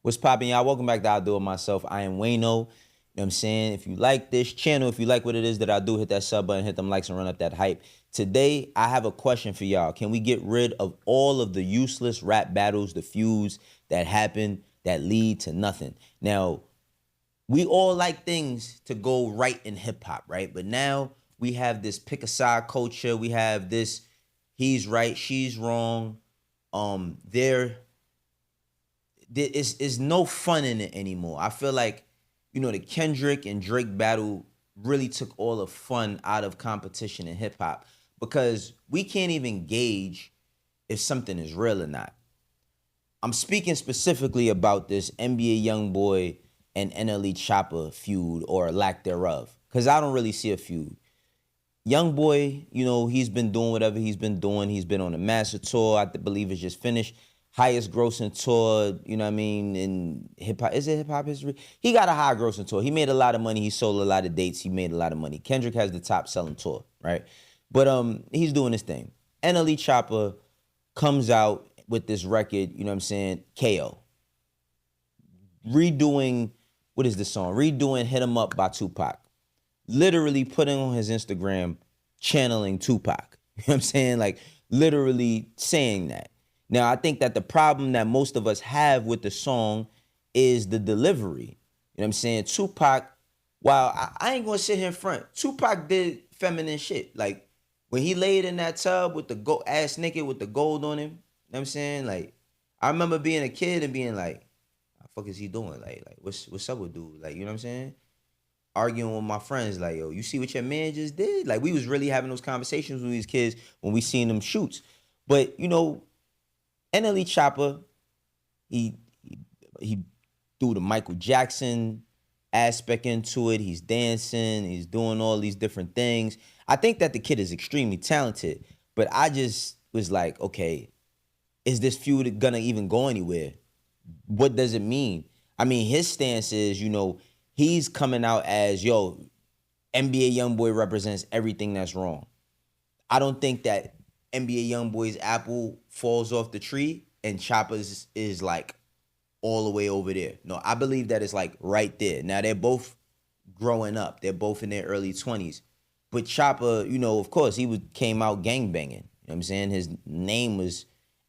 What's poppin', y'all? Welcome back to I'll Do It Myself. I am Wayno. You know what I'm saying? If you like this channel, if you like what it is that I do, hit that sub button, hit them likes, and run up that hype. Today, I have a question for y'all. Can we get rid of all of the useless rap battles, the feuds that happen that lead to nothing? Now, we all like things to go right in hip-hop, right? But now we have this pick-a-side culture. We have this he's right, she's wrong. There is no fun in it anymore. I feel like, you know, the Kendrick and Drake battle really took all the fun out of competition in hip hop because we can't even gauge if something is real or not. I'm speaking specifically about this NBA Youngboy and NLE Choppa feud or lack thereof, because I don't really see a feud. Youngboy, you know, he's been doing whatever he's been doing. He's been on a master tour. I believe it's just finished. Highest grossing tour, you know what I mean, in hip-hop. Is it hip-hop history? He got a high grossing tour. He made a lot of money. He sold a lot of dates. He made a lot of money. Kendrick has the top selling tour, right? But he's doing his thing. NLE Choppa comes out with this record, you know what I'm saying, KO. Redoing, what is the song? Redoing Hit 'Em Up by Tupac. Literally putting on his Instagram, channeling Tupac. You know what I'm saying? Like, literally saying that. Now, I think that the problem that most of us have with the song is the delivery. You know what I'm saying? Tupac, while I ain't gonna sit here in front, Tupac did feminine shit. Like, when he laid in that tub with the ass naked with the gold on him, you know what I'm saying? Like, I remember being a kid and being like, what the fuck is he doing? Like what's up with dude? Like, you know what I'm saying? Arguing with my friends, like, yo, you see what your man just did? Like, we was really having those conversations with these kids when we seen them shoots. But, you know, NLE Choppa, he threw the Michael Jackson aspect into it. He's dancing. He's doing all these different things. I think that the kid is extremely talented, but I just was like, okay, is this feud gonna even go anywhere? What does it mean? I mean, his stance is, you know, he's coming out as, yo, NBA Youngboy represents everything that's wrong. I don't think that NBA Youngboy's apple falls off the tree and Choppa's is like all the way over there. No, I believe that it's like right there. Now, they're both growing up. They're both in their early 20s. But Choppa, you know, of course, came out gangbanging. You know what I'm saying? His name was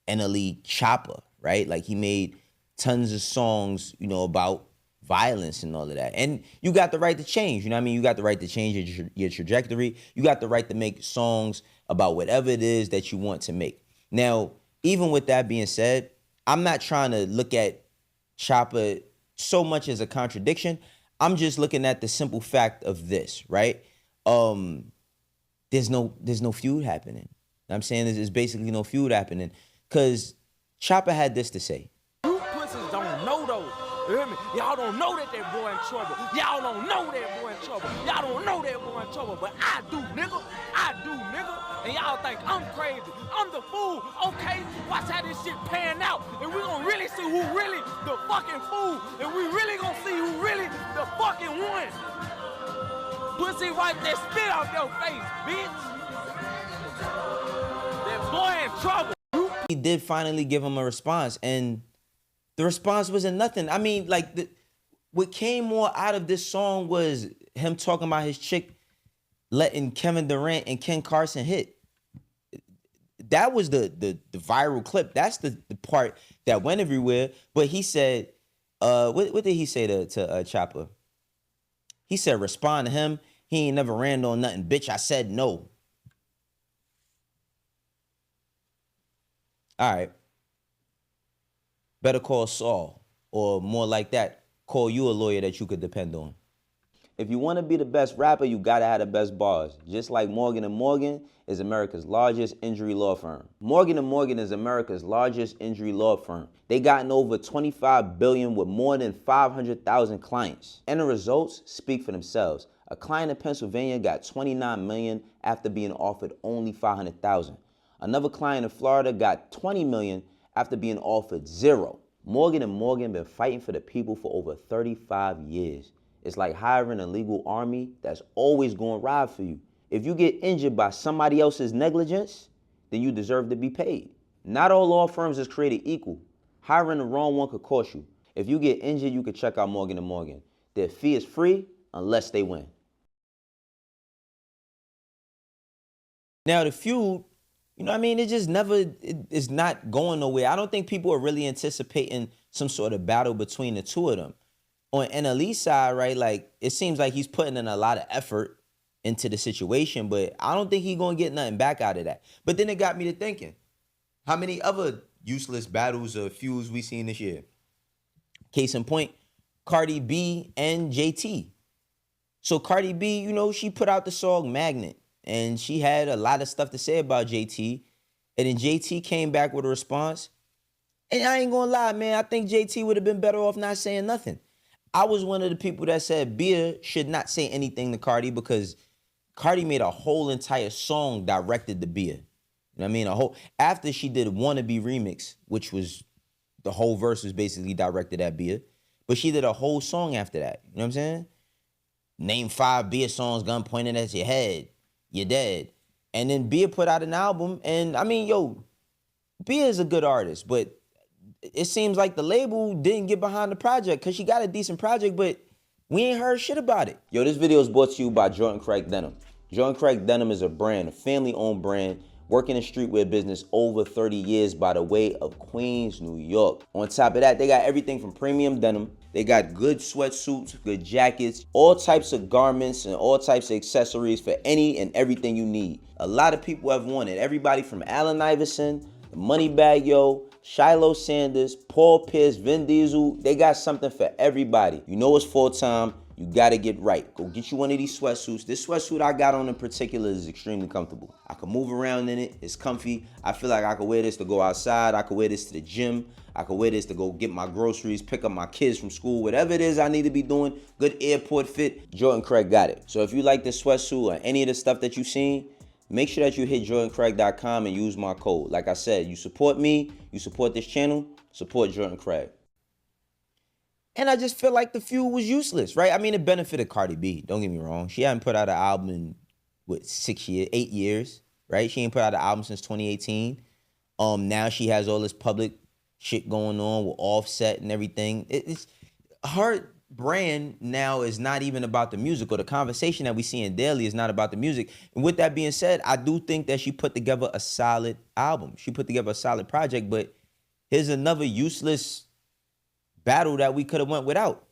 NLE Choppa, right? Like, he made tons of songs, you know, about violence and all of that. And you got the right to change, you know what I mean? You got the right to change your trajectory. You got the right to make songs about whatever it is that you want to make. Now, even with that being said, I'm not trying to look at Choppa so much as a contradiction. I'm just looking at the simple fact of this, right? There's no feud happening. You know what I'm saying? There's basically no feud happening because Choppa had this to say. You pussies don't know those. You hear me? Y'all don't know that boy in trouble. Y'all don't know that boy in trouble. Y'all don't know that boy in trouble. But I do, nigga. I do, nigga. And y'all think I'm crazy. I'm the fool. Okay, watch how this shit pan out. And we gonna really see who really the fucking fool. And we really gonna see who really the fucking one. Pussy wipe that spit off your face, bitch. That boy in trouble. He did finally give him a response, and the response wasn't nothing. I mean, like, what came more out of this song was him talking about his chick letting Kevin Durant and Ken Carson hit. That was the viral clip. That's the part that went everywhere. But he said, what did he say to Choppa? He said, respond to him. He ain't never ran on nothing. Bitch, I said no. All right. Better call Saul, or more like that, call you a lawyer that you could depend on. If you want to be the best rapper, you got to have the best bars. Just like Morgan & Morgan is America's largest injury law firm. Morgan & Morgan is America's largest injury law firm. They gotten over $25 billion with more than 500,000 clients. And the results speak for themselves. A client in Pennsylvania got $29 million after being offered only $500,000. Another client in Florida got $20 million after being offered zero. Morgan & Morgan been fighting for the people for over 35 years. It's like hiring a legal army that's always going to ride for you. If you get injured by somebody else's negligence, then you deserve to be paid. Not all law firms is created equal. Hiring the wrong one could cost you. If you get injured, you could check out Morgan & Morgan. Their fee is free unless they win. Now, the feud, you know what I mean? It just never, it's not going nowhere. I don't think people are really anticipating some sort of battle between the two of them. On NLE side, right, like, it seems like he's putting in a lot of effort into the situation, but I don't think he's going to get nothing back out of that. But then it got me to thinking, how many other useless battles or feuds we seen this year? Case in point, Cardi B and JT. So Cardi B, you know, she put out the song Magnet, and she had a lot of stuff to say about JT. And then JT came back with a response. And I ain't gonna lie, man, I think JT would have been better off not saying nothing. I was one of the people that said Bia should not say anything to Cardi because Cardi made a whole entire song directed to Bia. You know what I mean? After she did Wannabe Remix, which was, the whole verse was basically directed at Bia. But she did a whole song after that. You know what I'm saying? Name 5 Bia songs, gun pointed at your head. You're dead. And then Bia put out an album. And I mean, yo, Bia is a good artist. But it seems like the label didn't get behind the project because she got a decent project, but we ain't heard shit about it. Yo, this video is brought to you by Jordan Craig Denim. Jordan Craig Denim is a brand, a family-owned brand, working in streetwear business over 30 years by the way of Queens, New York. On top of that, they got everything from premium denim. They got good sweatsuits, good jackets, all types of garments and all types of accessories for any and everything you need. A lot of people have wanted. Everybody from Allen Iverson, the Moneybag Yo, Shiloh Sanders, Paul Pierce, Vin Diesel. They got something for everybody. You know it's fall time. You gotta get right. Go get you one of these sweatsuits. This sweatsuit I got on in particular is extremely comfortable. I can move around in it. It's comfy. I feel like I could wear this to go outside. I could wear this to the gym. I could wear this to go get my groceries, pick up my kids from school, whatever it is I need to be doing. Good airport fit. Jordan Craig got it. So if you like this sweatsuit or any of the stuff that you've seen, make sure that you hit jordancraig.com and use my code. Like I said, you support me, you support this channel, support Jordan Craig. And I just feel like the feud was useless, right? I mean, it benefited Cardi B. Don't get me wrong. She hadn't put out an album in, what, 8 years, right? She ain't put out an album since 2018. Now she has all this public shit going on with Offset and everything. It's her brand now is not even about the music, or the conversation that we see in daily is not about the music. And with that being said, I do think that she put together a solid album. She put together a solid project, but here's another useless battle that we could have went without.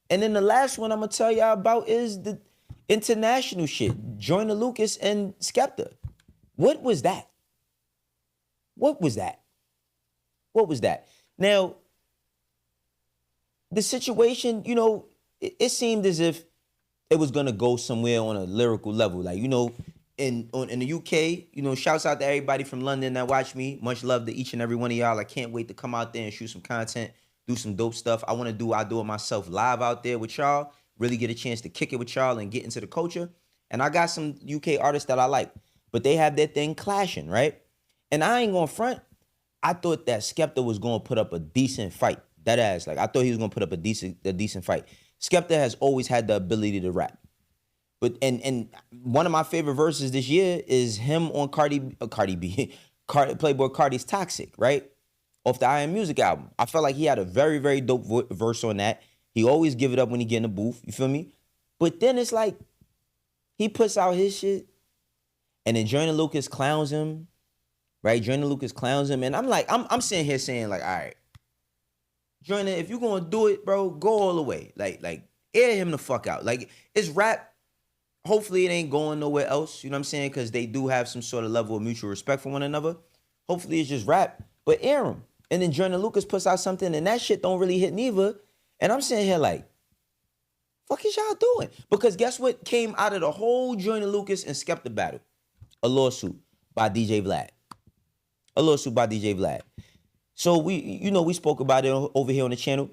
And then the last one I'm gonna tell y'all about is the international shit. Joyner Lucas and Skepta. What was that? What was that? What was that? Now, the situation, you know, it seemed as if it was gonna go somewhere on a lyrical level. Like, you know, in the UK, you know, shouts out to everybody from London that watch me. Much love to each and every one of y'all. I can't wait to come out there and shoot some content, do some dope stuff. I do it myself live out there with y'all, really get a chance to kick it with y'all and get into the culture. And I got some UK artists that I like, but they have their thing clashing, right? And I ain't gonna front. I thought that Skepta was gonna put up a decent fight. That ass, like, I thought he was gonna put up a decent fight. Skepta has always had the ability to rap. But and one of my favorite verses this year is him on Playboy Cardi's Toxic, right? Off the I Am Music album. I felt like he had a very, very dope verse on that. He always give it up when he get in the booth, you feel me? But then it's like, he puts out his shit, and then Joyner Lucas clowns him, right? Joyner Lucas clowns him, and I'm like, I'm sitting here saying like, all right, Joyner, if you gonna do it, bro, go all the way. Like air him the fuck out. Like, it's rap. Hopefully it ain't going nowhere else, you know what I'm saying? Because they do have some sort of level of mutual respect for one another. Hopefully it's just rap, but air him. And then Joyner Lucas puts out something, and that shit don't really hit neither. And I'm sitting here like, fuck is y'all doing? Because guess what came out of the whole Joyner Lucas and Skepta battle? A lawsuit by DJ Vlad. A lawsuit by DJ Vlad. So we spoke about it over here on the channel.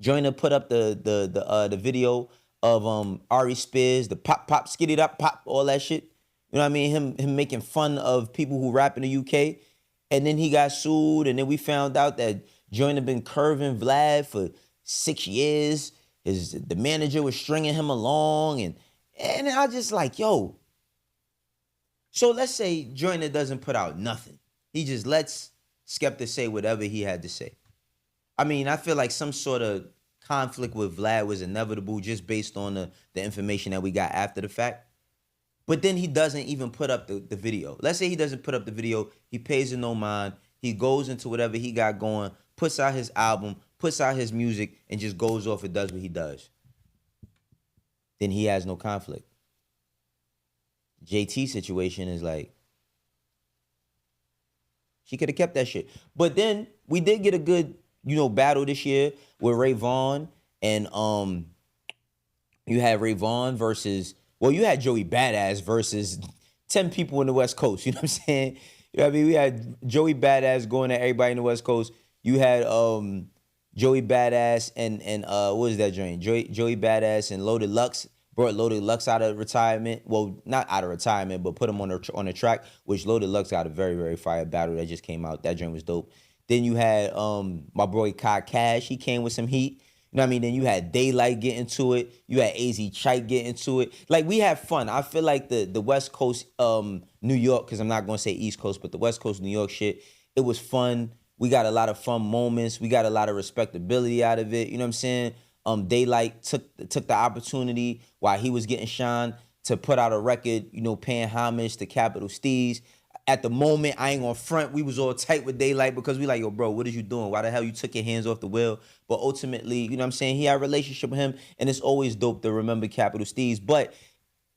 Joyner put up the video of Ari Spears, the pop skitty up pop, all that shit. You know what I mean? Him making fun of people who rap in the UK. And then he got sued, and then we found out that Joyner been curving Vlad for 6 years. The manager was stringing him along, and I just like, yo. So let's say Joyner doesn't put out nothing. He just lets Skepta say whatever he had to say. I mean, I feel like some sort of conflict with Vlad was inevitable just based on the information that we got after the fact. But then he doesn't even put up the video. Let's say he doesn't put up the video. He pays it no mind. He goes into whatever he got going, puts out his album, puts out his music, and just goes off and does what he does. Then he has no conflict. JT situation is like, she could have kept that shit. But then we did get a good, battle this year with Ray Vaughn and you had Ray Vaughn versus, you had Joey Badass versus 10 people in the West Coast. You know what I'm saying? You know what I mean? We had Joey Badass going at everybody in the West Coast. You had Joey Badass and what was that joint? Joey Badass and Loaded Lux brought Loaded Lux out of retirement. Well, not out of retirement, but put him on the track, which Loaded Lux got a very, very fire battle that just came out. That joint was dope. Then you had my boy Kai Cash. He came with some heat. You know what I mean? Then you had Daylight get into it. You had AZ Chike get into it. Like, we had fun. I feel like the West Coast, New York, because I'm not going to say East Coast, but the West Coast, New York shit, it was fun. We got a lot of fun moments. We got a lot of respectability out of it. You know what I'm saying? Daylight took the opportunity while he was getting shine to put out a record, paying homage to Capital Steez. At the moment, I ain't gonna front. We was all tight with Daylight because we like, yo, bro, what is you doing? Why the hell you took your hands off the wheel? But ultimately, you know what I'm saying? He had a relationship with him, and it's always dope to remember Capital Steez. But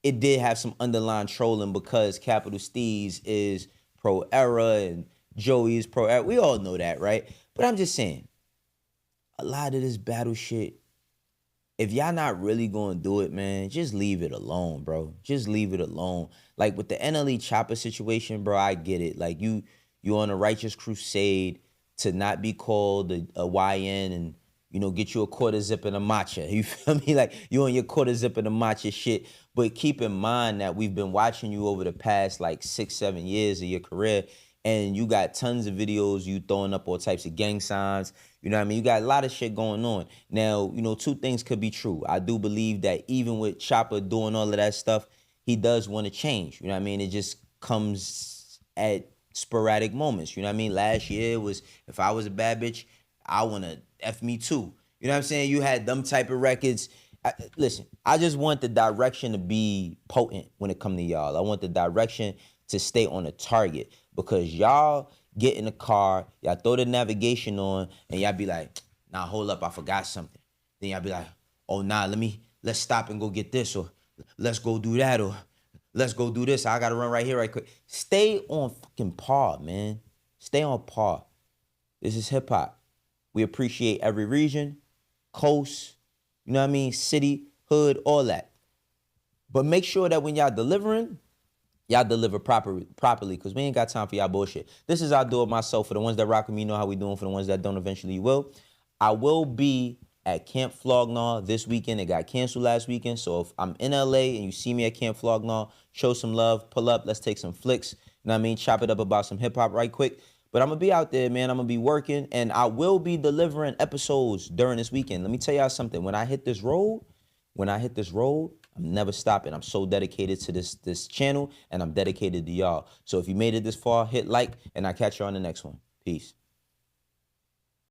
it did have some underlying trolling because Capital Steez is pro-era and Joey is pro-era. We all know that, right? But I'm just saying, a lot of this battle shit, if y'all not really gonna do it, man, just leave it alone, bro. Just leave it alone. Like with the NLE Choppa situation, bro, I get it. Like you on a righteous crusade to not be called a YN and, get you a quarter zip and a matcha. You feel me? Like you on your quarter zip and a matcha shit. But keep in mind that we've been watching you over the past like 6-7 years of your career, and you got tons of videos, you throwing up all types of gang signs. You know what I mean? You got a lot of shit going on. Now, two things could be true. I do believe that even with Choppa doing all of that stuff, he does want to change. You know what I mean? It just comes at sporadic moments. You know what I mean? Last year was, if I was a bad bitch, I want to F me too. You know what I'm saying? You had them type of records. Listen, I just want the direction to be potent when it comes to y'all. I want the direction to stay on a target, because y'all get in the car, y'all throw the navigation on, and y'all be like, nah, hold up, I forgot something. Then y'all be like, oh, nah, let's stop and go get this, or let's go do that, or let's go do this. I gotta run right here right quick. Stay on fucking par, man. Stay on par. This is hip hop. We appreciate every region, coast, you know what I mean, city, hood, all that. But make sure that when y'all delivering, y'all deliver properly, because we ain't got time for y'all bullshit. This is I do it myself. For the ones that rock with me, you know how we doing. For the ones that don't, eventually you will. I will be at Camp Flognaw this weekend. It got canceled last weekend. So if I'm in LA and you see me at Camp Flognaw, show some love, pull up, let's take some flicks. You know what I mean? Chop it up about some hip hop right quick. But I'm going to be out there, man. I'm going to be working, and I will be delivering episodes during this weekend. Let me tell y'all something. When I hit this road, I'm never stopping. I'm so dedicated to this channel, and I'm dedicated to y'all. So if you made it this far, hit like, and I'll catch you on the next one. Peace.